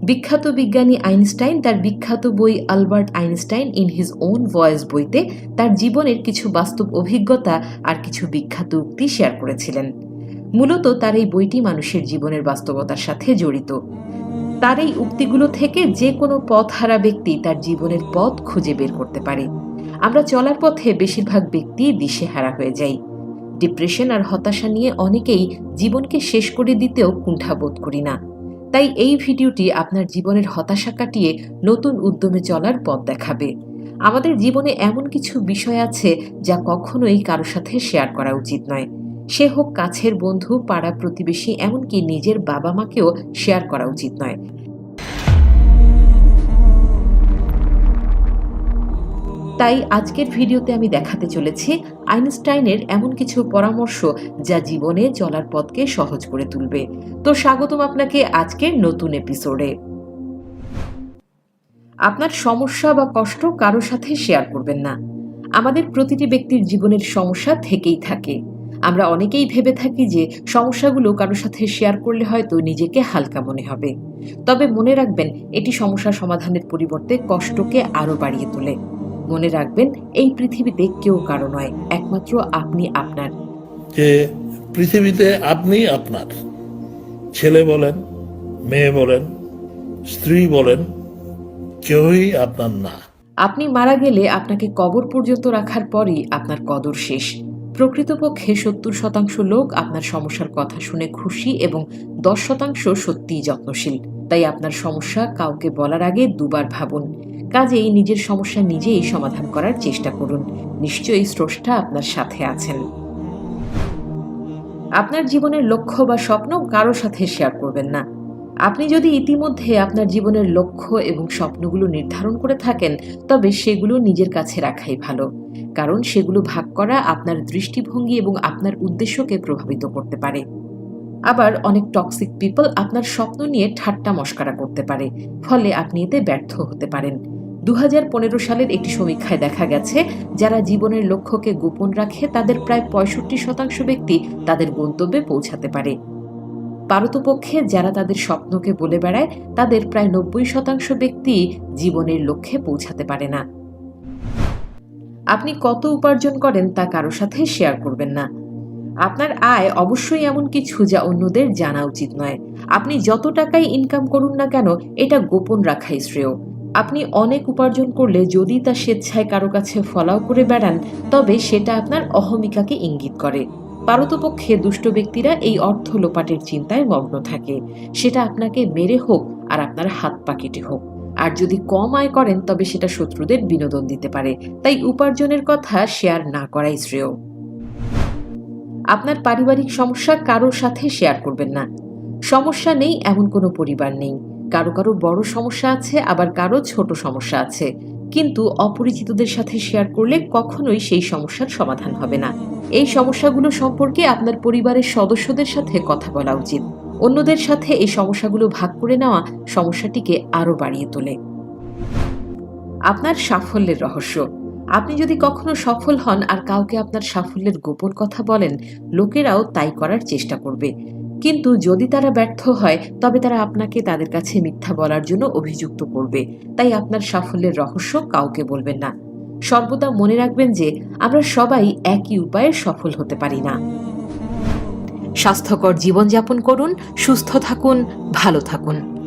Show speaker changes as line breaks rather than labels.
বিখ্যাত বিজ্ঞানী আইনস্টাইন তার বিখ্যাত বই Albert Einstein in his own voice বইতে তার জীবনের কিছু বাস্তব অভিজ্ঞতা আর কিছু বিখ্যাত উক্তি শেয়ার করেছিলেন। মূলত তার এই বইটি মানুষের জীবনের বাস্তবতার সাথে জড়িত। তার এই উক্তিগুলো থেকে যে কোনো পথহারা ব্যক্তি তার জীবনের পথ খুঁজে বের করতে পারে। আমরা চলার পথে বেশিরভাগ ব্যক্তি দিশেহারা হয়ে যাই। ডিপ্রেশন আর হতাশা নিয়ে অনেকেই জীবনকে শেষ করে দিতেও কুণ্ঠাবোধ করি না। তাই এই ভিডিওটি আপনার জীবনের হতাশা কাটিয়ে নতুন উদ্যমে চলার পথ দেখাবে। আমাদের জীবনে এমন কিছু বিষয় আছে যা কখনোই কারো সাথে শেয়ার করা উচিত নয়। সে হোক কাছের বন্ধু, পাড়া প্রতিবেশী, এমনকি নিজের বাবা মাকেও শেয়ার করা উচিত নয়। তাই আজকের ভিডিওতে আমি দেখাতে চলেছি আইনস্টাইনের এমন কিছু পরামর্শ যা জীবনে চলার পথকে সহজ করে তুলবে। তো স্বাগতম আপনাকে আজকের নতুন এপিসোডে। আপনার সমস্যা বা কষ্ট কারো সাথে শেয়ার করবেন না। আমাদের প্রতিটি ব্যক্তির জীবনের সমস্যা থেকেই থাকে। আমরা অনেকেই ভেবে থাকি যে সমস্যাগুলো কারো সাথে শেয়ার করলে হয়তো নিজেকে হালকা মনে হবে। তবে মনে রাখবেন, এটি সমস্যা সমাধানের পরিবর্তে কষ্টকে আরো বাড়িয়ে তোলে। মনে রাখবেন, এই পৃথিবীতে কেউ কারো নয়, একমাত্র আপনি আপনার।
যে পৃথিবীতে আপনি আপনার, ছেলে বলেন, মেয়ে বলেন, স্ত্রী বলেন, কেউই আপনার না।
আপনি মারা গেলে আপনাকে কবর পর্যন্ত রাখার পরই আপনার কদর শেষ। প্রকৃতপক্ষে 70% লোক আপনার সমস্যার কথা শুনে খুশি এবং 10% সত্যিই যত্নশীল। তাই আপনার সমস্যা কাউকে বলার আগে দুবার ভাবুন। কাজেই নিজের সমস্যা নিজেই সমাধান করার চেষ্টা করুন। নিশ্চয়ই স্রষ্টা আপনার সাথে আছেন। আপনার জীবনের লক্ষ্য বা স্বপ্ন কারো সাথে শেয়ার করবেন না। আপনি যদি ইতিমধ্যে আপনার জীবনের লক্ষ্য এবং স্বপ্নগুলো নির্ধারণ করে থাকেন, তবে সেগুলো নিজের কাছে রাখাই ভালো। কারণ সেগুলো ভাগ করা আপনার দৃষ্টিভঙ্গি এবং আপনার উদ্দেশ্যকে প্রভাবিত করতে পারে। আবার অনেক টক্সিক পিপল আপনার স্বপ্ন নিয়ে ঠাট্টা মশকরা করতে পারে, ফলে আপনি এতে ব্যর্থ হতে পারেন। 2015 সালের একটি সমীক্ষায় দেখা গেছে, যারা জীবনের লক্ষ্যকে গোপন রাখে তাদের প্রায় 65% ব্যক্তি তাদের গন্তব্যে পৌঁছাতে পারে। পারতপক্ষে যারা তাদের স্বপ্নকে বলে বেড়ায় তাদের প্রায় 90% ব্যক্তি জীবনের লক্ষ্যে পৌঁছাতে পারে না। আপনি কত উপার্জন করেন তা কারো সাথে শেয়ার করবেন না। আপনার আয় অবশ্যই এমন কিছু যা অন্যদের জানা উচিত নয়। আপনি যত টাকাই ইনকাম করুন না কেন, এটা গোপন রাখাই শ্রেয়। আপনি অনেক উপার্জন করলে যদি তা স্বেচ্ছায় কারো কাছে ফলাও করে বেড়ান, তবে সেটা আপনার অহমিকাকে ইঙ্গিত করে। পারতপক্ষে দুষ্ট ব্যক্তিরা এই অর্থ লোপাটের চিন্তায় মগ্ন থাকে, সেটা আপনাকে মেরে হোক আর আপনার হাত পা কেটে হোক। আর যদি কম আয় করেন, তবে সেটা শত্রুদের বিনোদন দিতে পারে। তাই উপার্জনের কথা শেয়ার না করাই শ্রেয়। আপনার পারিবারিক সমস্যা কারোর সাথে শেয়ার করবেন না। সমস্যা নেই এমন কোনো পরিবার নেই। কারো কারো বড় সমস্যা আছে, আবার কারো ছোট সমস্যা আছে। কিন্তু অপরিচিতদের সাথে শেয়ার করলে কখনোই সেই সমস্যার সমাধান হবে না। এই সমস্যাগুলো সম্পর্কে আপনার পরিবারের সদস্যদের সাথে কথা বলা উচিত। অন্যদের সাথে এই সমস্যাগুলো ভাগ করে নেওয়া সমস্যাটিকে আরো বাড়িয়ে তোলে। আপনার সাফল্যের রহস্য। আপনি যদি কখনো সফল হন আর কাউকে আপনার সাফল্যের গোপন কথা বলেন, লোকেরাও তাই করার চেষ্টা করবে। কিন্তু যদি তারা ব্যর্থ হয়, তবে তারা আপনাকে তাদের কাছে মিথ্যা বলার জন্য অভিযুক্ত করবে। তাই আপনার সাফল্যের রহস্য কাউকে বলবেন না। সর্বদা মনে রাখবেন যে আমরা সবাই একই উপায়ে সফল হতে পারি না। স্বাস্থ্যকর জীবনযাপন করুন, সুস্থ থাকুন, ভালো থাকুন।